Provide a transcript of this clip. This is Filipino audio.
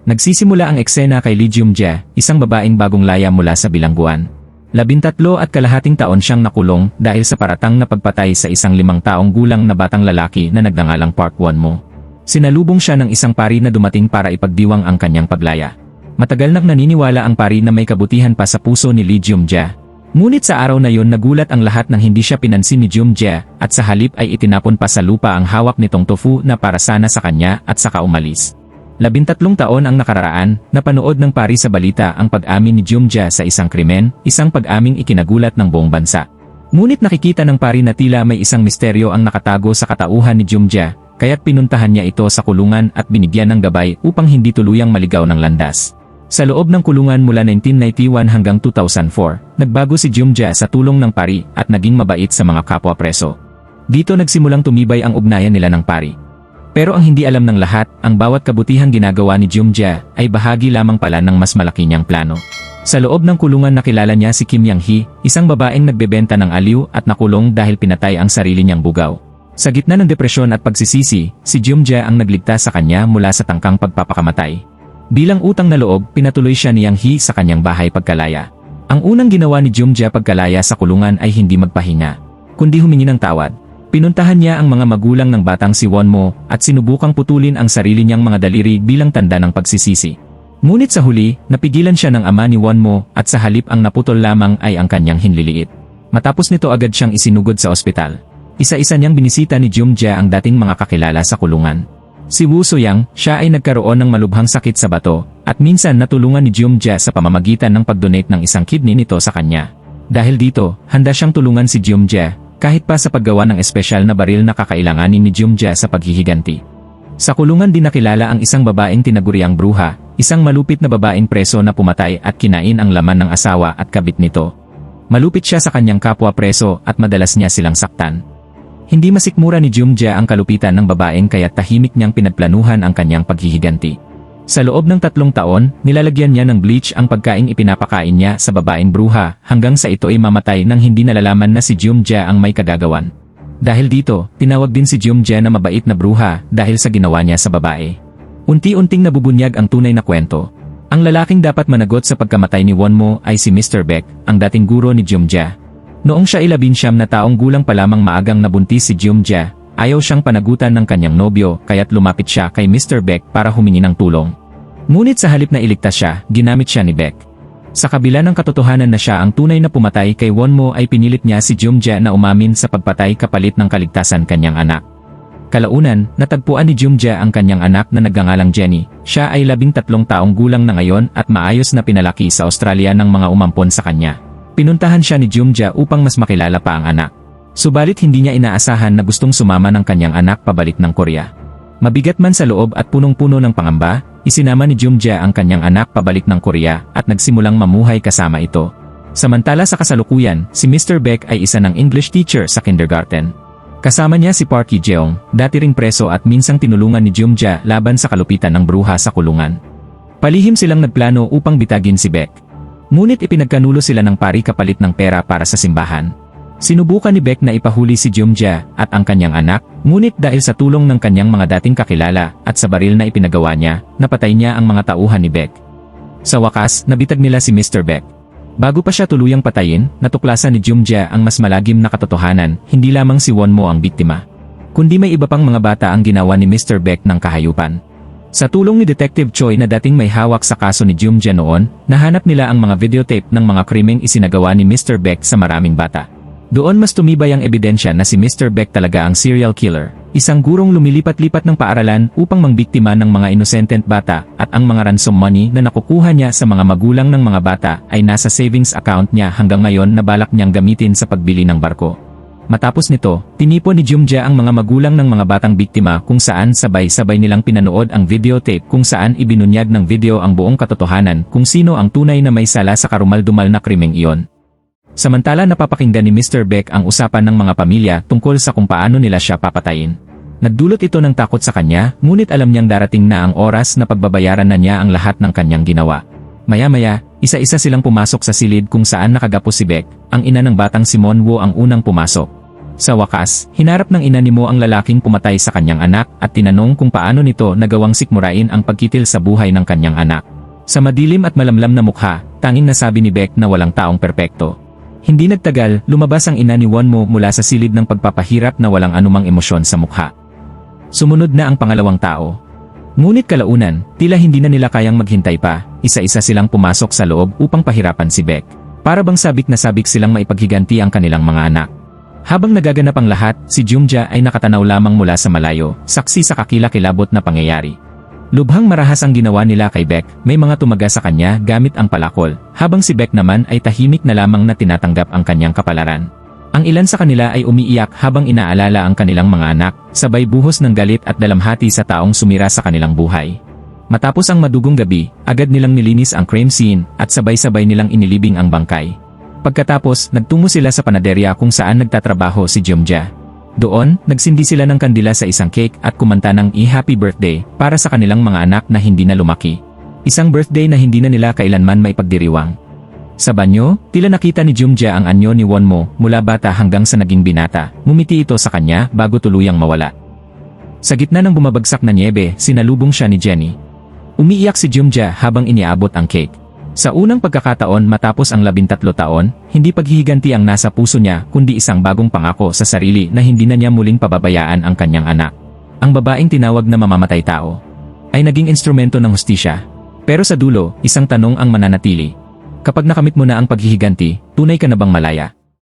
Nagsisimula ang eksena kay Lee Jung-jae, isang babaeng bagong laya mula sa bilangguan. 13 taon siyang nakulong dahil sa paratang na pagpatay sa isang 5 taong gulang na batang lalaki na nagngangalang Park Won-mo. Sinalubong siya ng isang pari na dumating para ipagdiwang ang kanyang paglaya. Matagal nang naniniwala ang pari na may kabutihan pa sa puso ni Lee Jung-jae. Ngunit sa araw na yon nagulat ang lahat nang hindi siya pinansin ni Jung-jae at sa halip ay itinapon pa sa lupa ang hawak nitong tofu na para sana sa kanya at saka umalis. 13 taon ang nakararaan, napanood ng pari sa balita ang pag-amin ni Jung-jae sa isang krimen, isang pag-aming ikinagulat ng buong bansa. Ngunit nakikita ng pari na tila may isang misteryo ang nakatago sa katauhan ni Jung-jae, kaya't pinuntahan niya ito sa kulungan at binigyan ng gabay upang hindi tuluyang maligaw ng landas. Sa loob ng kulungan mula 1991 hanggang 2004, nagbago si Jung-jae sa tulong ng pari at naging mabait sa mga kapwa preso. Dito nagsimulang tumibay ang ugnayan nila ng pari. Pero ang hindi alam ng lahat, ang bawat kabutihang ginagawa ni Jung-jae ay bahagi lamang pala ng mas malaki niyang plano. Sa loob ng kulungan nakilala niya si Kim Yang-hee, isang babaeng nagbebenta ng aliw at nakulong dahil pinatay ang sarili niyang bugaw. Sa gitna ng depresyon at pagsisisi, si Jung-jae ang nagligtas sa kanya mula sa tangkang pagpapakamatay. Bilang utang na loob, pinatuloy siya ni Yang-hee sa kanyang bahay pagkalaya. Ang unang ginawa ni Jung-jae pagkalaya sa kulungan ay hindi magpahinga, kundi humingi ng tawad. Pinuntahan niya ang mga magulang ng batang si Won-mo at sinubukang putulin ang sarili niyang mga daliri bilang tanda ng pagsisisi. Ngunit sa huli, napigilan siya ng ama ni Won-mo at sa halip ang naputol lamang ay ang kanyang hinliliit. Matapos nito agad siyang isinugod sa ospital. Isa-isa niyang binisita ni Jung-jae ang dating mga kakilala sa kulungan. Si Woo So-young, siya ay nagkaroon ng malubhang sakit sa bato at minsan natulungan ni Jung-jae sa pamamagitan ng pag-donate ng isang kidney nito sa kanya. Dahil dito, handa siyang tulungan si Jung-jae kahit pa sa paggawa ng espesyal na baril na kakailanganin ni Jung-jae sa paghihiganti. Sa kulungan din nakilala ang isang babaeng tinaguriang bruha, isang malupit na babaeng preso na pumatay at kinain ang laman ng asawa at kabit nito. Malupit siya sa kanyang kapwa preso at madalas niya silang saktan. Hindi masikmura ni Jung-jae ang kalupitan ng babaeng kaya tahimik niyang pinagplanuhan ang kanyang paghihiganti. Sa loob ng 3 taon, nilalagyan niya ng bleach ang pagkaing ipinapakain niya sa babaeng bruha hanggang sa ito ay mamatay nang hindi nalalaman na si Jung-jae ang may kagagawan. Dahil dito, tinawag din si Jung-jae na mabait na bruha dahil sa ginawa niya sa babae. Unti-unting nabubunyag ang tunay na kwento. Ang lalaking dapat managot sa pagkamatay ni Won-mo ay si Mr. Baek, ang dating guro ni Jung-jae. Noong siya ay 19 na taong gulang pa lamang maagang nabuntis si Jung-jae, ayaw siyang panagutan ng kanyang nobyo kaya't lumapit siya kay Mr. Baek para humingi ng tulong. Ngunit sa halip na iligtas siya, ginamit siya ni Baek. Sa kabila ng katotohanan na siya ang tunay na pumatay kay Won-mo ay pinilit niya si Jung-jae na umamin sa pagpatay kapalit ng kaligtasan kanyang anak. Kalaunan, natagpuan ni Jung-jae ang kanyang anak na nagngangalang Jenny. Siya ay 13 taong gulang na ngayon at maayos na pinalaki sa Australia ng mga umampon sa kanya. Pinuntahan siya ni Jung-jae upang mas makilala pa ang anak. Subalit hindi niya inaasahan na gustong sumama ng kanyang anak pabalik ng Korea. Mabigat man sa loob at punong-puno ng pangamba, isinama ni Jung-jae ang kanyang anak pabalik ng Korea at nagsimulang mamuhay kasama ito. Samantala sa kasalukuyan, si Mr. Baek ay isa ng English teacher sa kindergarten. Kasama niya si Park Hee-jeong, dati ring preso at minsang tinulungan ni Jung-jae laban sa kalupitan ng bruha sa kulungan. Palihim silang nagplano upang bitagin si Baek. Ngunit ipinagkanulo sila ng pari kapalit ng pera para sa simbahan. Sinubukan ni Baek na ipahuli si Jung-jae at ang kanyang anak, ngunit dahil sa tulong ng kanyang mga dating kakilala at sa baril na ipinagawa niya, napatay niya ang mga tauhan ni Baek. Sa wakas, nabitag nila si Mr. Baek. Bago pa siya tuluyang patayin, natuklasan ni Jung-jae ang mas malagim na katotohanan, hindi lamang si Won-mo ang biktima, kundi may iba pang mga bata ang ginawa ni Mr. Baek ng kahayupan. Sa tulong ni Detective Choi na dating may hawak sa kaso ni Jung-jae noon, nahanap nila ang mga videotape ng mga krimeng isinagawa ni Mr. Baek sa maraming bata. Doon mas tumibay ang ebidensya na si Mr. Baek talaga ang serial killer, isang gurong lumilipat-lipat ng paaralan upang mangbiktima ng mga inosenteng bata at ang mga ransom money na nakukuha niya sa mga magulang ng mga bata ay nasa savings account niya hanggang ngayon na balak niyang gamitin sa pagbili ng barko. Matapos nito, tinipon ni Jung-jae ang mga magulang ng mga batang biktima kung saan sabay-sabay nilang pinanood ang videotape kung saan ibinunyag ng video ang buong katotohanan kung sino ang tunay na may sala sa karumal-dumal na krimeng iyon. Samantala napapakinggan ni Mr. Baek ang usapan ng mga pamilya tungkol sa kung paano nila siya papatayin. Nagdulot ito ng takot sa kanya, ngunit alam niyang darating na ang oras na pagbabayaran na niya ang lahat ng kanyang ginawa. Maya-maya, isa-isa silang pumasok sa silid kung saan nakagapos si Baek, ang ina ng batang si Mon-woo ang unang pumasok. Sa wakas, hinarap ng ina ni Mo ang lalaking pumatay sa kanyang anak at tinanong kung paano nito nagawang sikmurain ang pagkitil sa buhay ng kanyang anak. Sa madilim at malamlam na mukha, tanging nasabi ni Beck na walang taong perpekto. Hindi nagtagal, lumabas ang ina ni Wonmo mula sa silid ng pagpapahirap na walang anumang emosyon sa mukha. Sumunod na ang pangalawang tao. Ngunit kalaunan, tila hindi na nila kayang maghintay pa, isa-isa silang pumasok sa loob upang pahirapan si Beck. Para bang sabik na sabik silang maipaghiganti ang kanilang mga anak. Habang nagaganap ang lahat, si Jumja ay nakatanaw lamang mula sa malayo, saksi sa kakilakilabot na pangyayari. Lubhang marahas ang ginawa nila kay Beck, may mga tumaga sa kanya gamit ang palakol, habang si Beck naman ay tahimik na lamang na tinatanggap ang kanyang kapalaran. Ang ilan sa kanila ay umiiyak habang inaalala ang kanilang mga anak, sabay buhos ng galit at dalamhati sa taong sumira sa kanilang buhay. Matapos ang madugong gabi, agad nilang nilinis ang crime scene at sabay-sabay nilang inilibing ang bangkay. Pagkatapos, nagtungo sila sa panaderya kung saan nagtatrabaho si Jumja. Doon, nagsindi sila ng kandila sa isang cake at kumanta ng happy birthday para sa kanilang mga anak na hindi na lumaki. Isang birthday na hindi na nila kailanman maipagdiriwang. Sa banyo, tila nakita ni Jumja ang anyo ni Wonmo mula bata hanggang sa naging binata, ngumiti ito sa kanya bago tuluyang mawala. Sa gitna ng bumabagsak na niebe, sinalubong siya ni Jenny. Umiiyak si Jumja habang iniabot ang cake. Sa unang pagkakataon matapos ang 13 taon, hindi paghihiganti ang nasa puso niya kundi isang bagong pangako sa sarili na hindi na niya muling pababayaan ang kanyang anak. Ang babaeng tinawag na mamamatay tao ay naging instrumento ng hustisya. Pero sa dulo, isang tanong ang mananatili. Kapag nakamit mo na ang paghihiganti, tunay ka na bang malaya?